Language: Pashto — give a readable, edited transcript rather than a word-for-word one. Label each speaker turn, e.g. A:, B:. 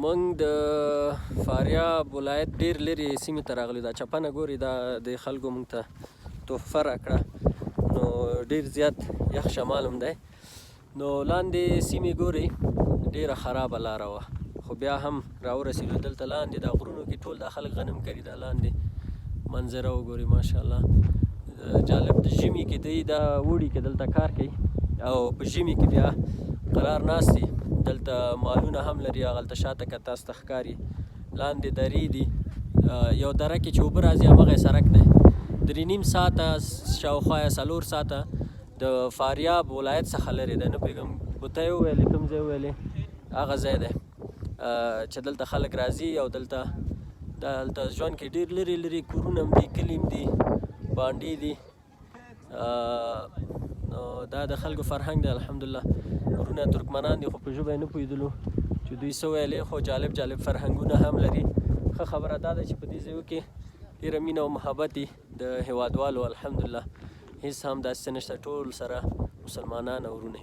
A: موږ د فاریاب ولایت ډېر لرې سیمې ته راغلي. دا چپنه ګورې دا د خلکو موږ ته تحفه راکړه، نو ډېر زیات یخ شمال هم دی. نو لاندې سیمې ګورې ډېره خرابه لاره وه، خو بیا هم راورسېدو. دلته لاندې دا غرونو کې ټول دا خلک غنم کري. دا لاندې منظره وګورئ ماشاءالله. جالب د ژمي کې دی دا اوړي کې دلته کار کوي، او په ژمي کې بیا قرار ناست دي. دلته مالونه هم لري، هغلته شاته که تاسو ته ښکاري لاندې درې دي. یو دره کې چې اوبه راځي همغه یې سرک دی. 3.5 ساعته شاوخوا یا 4 ساعته د فاریاب ولایت څخه لرې دی. نه پوهېږم کوتۍ وویلې کوم ځای وویلې، هغه ځای دی چې دلته خلک راځي او دلته ژوند کې ډېر لرې لرې کورونه هم دي، کلي هم دي، بانډې دي. نو دا د خلکو فرهنګ دی الحمدلله. ورونه ترکمنان دي خو په ژبه یې نه پوهېدلو چې دوی څه ویلې، خو جالب جالب فرهنګونه هم لري. ښه خبره دا ده چې په دې ځایو کې ډېره مینه او محبت دي د هېوادوالو الحمدلله. هېڅ هم داسې څه نشته، ټول سره مسلمانان او ورونه.